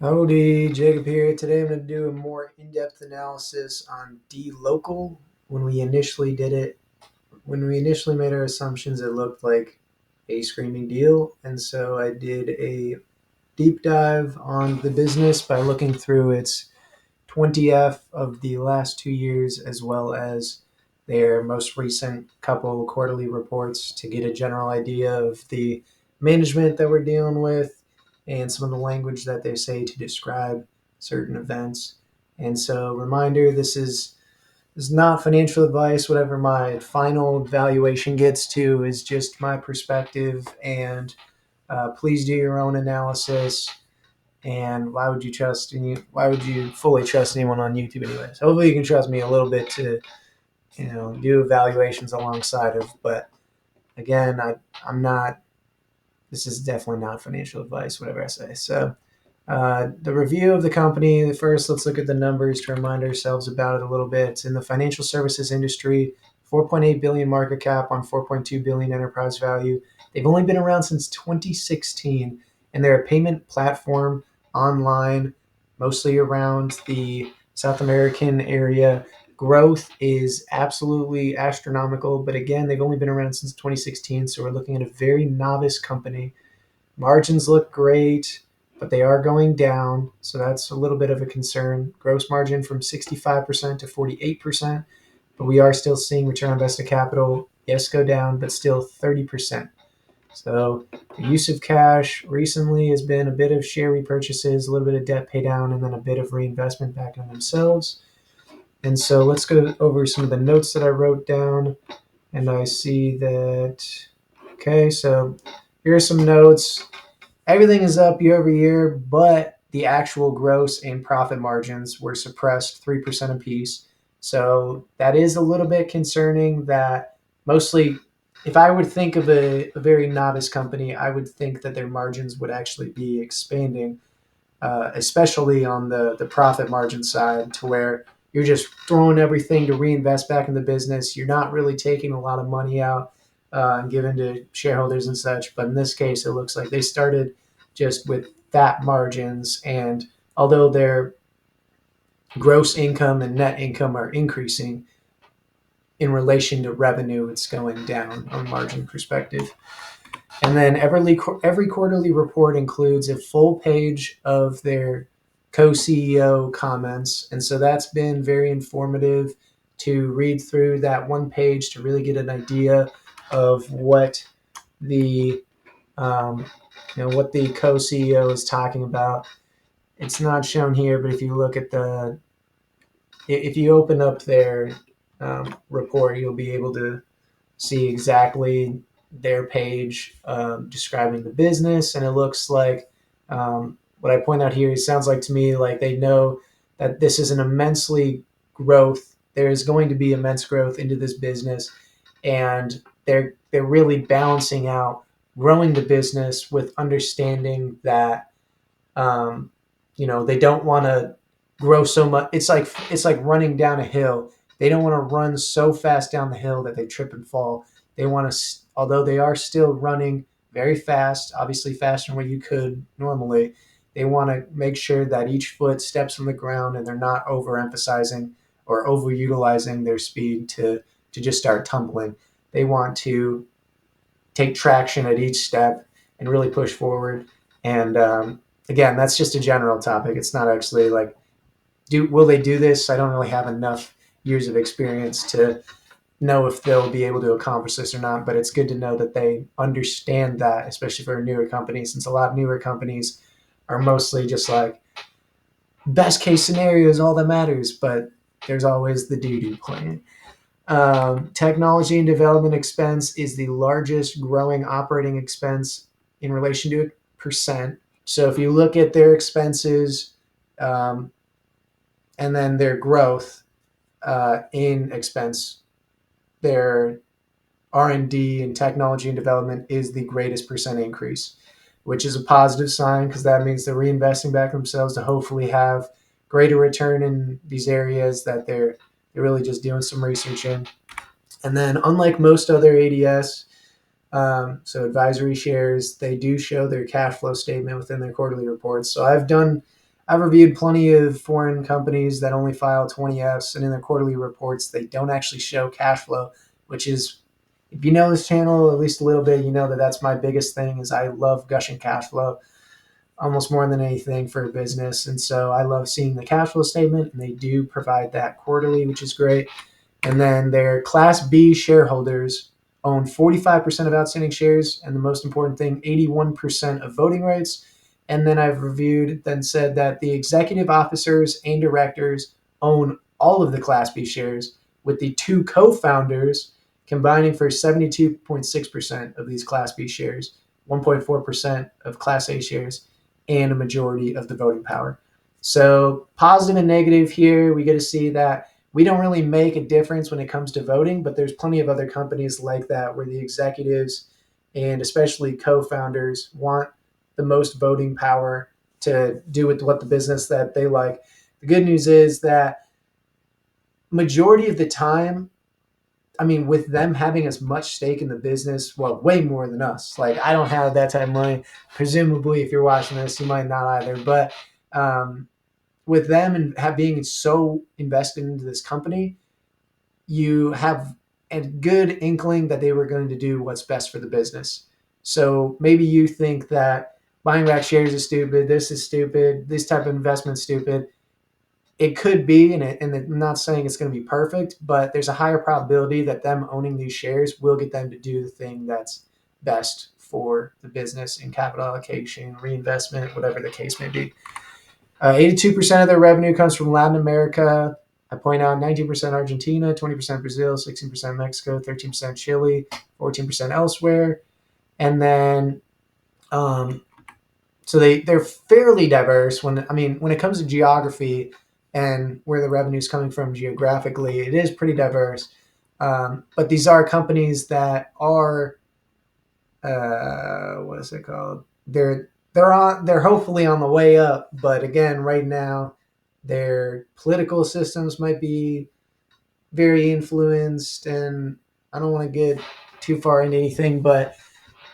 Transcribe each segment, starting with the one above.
Howdy, Jacob here. Today I'm going to do a more in-depth analysis on Dlocal. When we initially did it, when we initially made our assumptions, it looked like a screaming deal. And so I did a deep dive on the business by looking through its 20F of the last 2 years, as well as their most recent couple quarterly reports to get a general idea of the management that we're dealing with and some of the language that they say to describe certain events. And so, reminder: this is not financial advice. Whatever my final valuation gets to is just my perspective, and please do your own analysis. And why would you trust any? Why would you fully trust anyone on YouTube, anyways? Hopefully, you can trust me a little bit to do evaluations alongside of. But again, I'm not. This is definitely not financial advice, whatever I say. So, the review of the company. First, let's look at the numbers to remind ourselves about it a little bit. It's in the financial services industry, 4.8 billion market cap on 4.2 billion enterprise value. They've only been around since 2016, and they're a payment platform online, mostly around the South American area. Growth is absolutely astronomical, but again, they've only been around since 2016, so we're looking at a very novice company. Margins look great, but they are going down, so that's a little bit of a concern. Gross margin from 65% to 48%, but we are still seeing return on invested capital, yes, go down, but still 30%. So the use of cash recently has been a bit of share repurchases, a little bit of debt pay down, and then a bit of reinvestment back in themselves. And so let's go over some of the notes that I wrote down. And I see that, okay, so here are some notes. Everything is up year over year, but the actual gross and profit margins were suppressed 3% apiece. So that is a little bit concerning. That mostly, if I would think of a very novice company, I would think that their margins would actually be expanding, especially on the profit margin side, to where you're just throwing everything to reinvest back in the business. You're not really taking a lot of money out and giving to shareholders and such. But in this case, it looks like they started just with fat margins. And although their gross income and net income are increasing, in relation to revenue, it's going down on a margin perspective. And then every quarterly report includes a full page of their co-CEO comments. And so that's been very informative to read through that one page to really get an idea of what the what the co-CEO is talking about. It's not shown here, but if you look at if you open up their report, you'll be able to see exactly their page describing the business. And it looks like what I point out here, it sounds like to me like they know that this is an immensely growth. There is going to be immense growth into this business, and they're really balancing out growing the business with understanding that they don't want to grow so much. It's like running down a hill. They don't want to run so fast down the hill that they trip and fall. They want to, although they are still running very fast, obviously faster than what you could normally. They want to make sure that each foot steps on the ground and they're not overemphasizing or overutilizing their speed to just start tumbling. They want to take traction at each step and really push forward. And again, that's just a general topic. It's not actually like, will they do this? I don't really have enough years of experience to know if they'll be able to accomplish this or not, but it's good to know that they understand that, especially for a newer company, since a lot of newer companies are mostly just like, best case scenario is all that matters, but there's always the doo-doo plan. Technology and development expense is the largest growing operating expense in relation to percent. So if you look at their expenses and then their growth in expense, their R&D and technology and development is the greatest percent increase, which is a positive sign because that means they're reinvesting back themselves to hopefully have greater return in these areas that they're really just doing some research in. And then unlike most other ADS, so advisory shares, they do show their cash flow statement within their quarterly reports. So I've reviewed plenty of foreign companies that only file 20Fs, and in their quarterly reports, they don't actually show cash flow, which is, if you know this channel at least a little bit, you know that that's my biggest thing is I love gushing cash flow almost more than anything for a business. And so I love seeing the cash flow statement, and they do provide that quarterly, which is great. And then their Class B shareholders own 45% of outstanding shares, and the most important thing, 81% of voting rights. And then I've reviewed, then said that the executive officers and directors own all of the Class B shares, with the two co-founders combining for 72.6% of these Class B shares, 1.4% of Class A shares, and a majority of the voting power. So positive and negative here, we get to see that we don't really make a difference when it comes to voting, but there's plenty of other companies like that where the executives and especially co-founders want the most voting power to do with what the business that they like. The good news is that majority of the time, I mean, with them having as much stake in the business, well, way more than us. Like, I don't have that type of money. Presumably, if you're watching this, you might not either. But with them and being so invested into this company, you have a good inkling that they were going to do what's best for the business. So maybe you think that buying back shares is stupid, this is stupid, this type of investment is stupid. It could be, and I'm not saying it's going to be perfect, but there's a higher probability that them owning these shares will get them to do the thing that's best for the business in capital allocation, reinvestment, whatever the case may be. 82% of their revenue comes from Latin America. I point out 19% Argentina, 20% Brazil, 16% Mexico, 13% Chile, 14% elsewhere. And then, so they're fairly diverse. When it comes to geography and where the revenue is coming from geographically, it is pretty diverse. But these are companies that are, what is it called? They're hopefully on the way up, but again, right now, their political systems might be very influenced, and I don't want to get too far into anything, but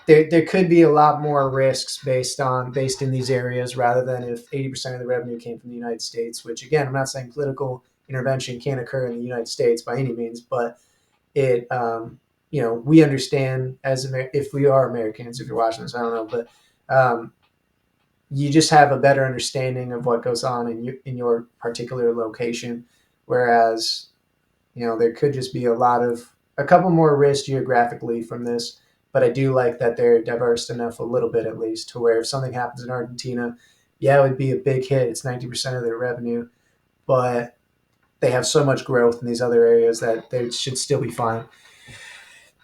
there could be a lot more risks based in these areas rather than if 80% of the revenue came from the United States, which again, I'm not saying political intervention can't occur in the United States by any means, but it, we understand if we are Americans, if you're watching this, I don't know, but you just have a better understanding of what goes on in your particular location. Whereas, there could just be a couple more risks geographically from this, but I do like that they're diverse enough a little bit, at least, to where if something happens in Argentina, yeah, it would be a big hit. It's 90% of their revenue, but they have so much growth in these other areas that they should still be fine.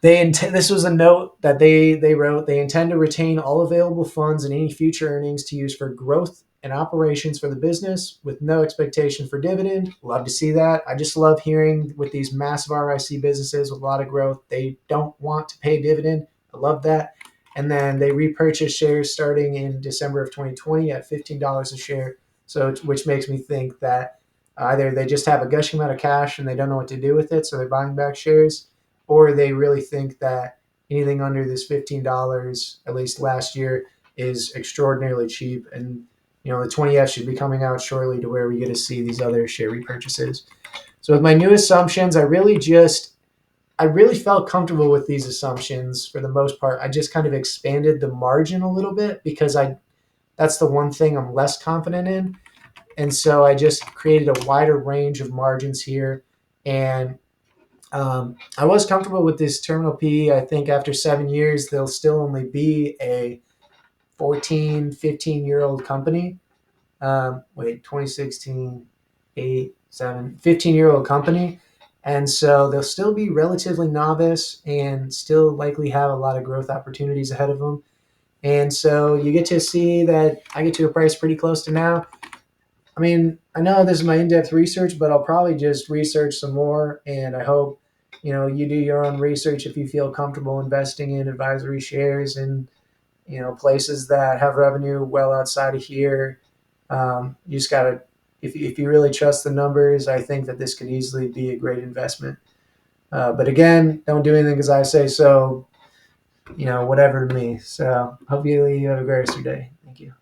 This was a note that they wrote. They intend to retain all available funds and any future earnings to use for growth and operations for the business with no expectation for dividend. Love to see that. I just love hearing with these massive ROIC businesses with a lot of growth, they don't want to pay dividend. I love that. And then they repurchased shares starting in December of 2020 at $15 a share. So, which makes me think that either they just have a gushing amount of cash and they don't know what to do with it, so they're buying back shares, or they really think that anything under this $15, at least last year, is extraordinarily cheap. And the 20F should be coming out shortly to where we get to see these other share repurchases. So with my new assumptions, I really felt comfortable with these assumptions for the most part. I just kind of expanded the margin a little bit because that's the one thing I'm less confident in. And so I just created a wider range of margins here. And I was comfortable with this terminal P. I think after 7 years, they'll still only be a 14, 15-year-old company. 2016, 8, 7, 15-year-old company. And so they'll still be relatively novice and still likely have a lot of growth opportunities ahead of them. And so you get to see that I get to a price pretty close to now. I mean, I know this is my in-depth research, but I'll probably just research some more. And I hope, you do your own research if you feel comfortable investing in advisory shares and, places that have revenue well outside of here. You just got to, if you really trust the numbers, I think that this could easily be a great investment. But again, don't do anything because I say so, whatever to me. So hopefully you have a great rest of your day. Thank you.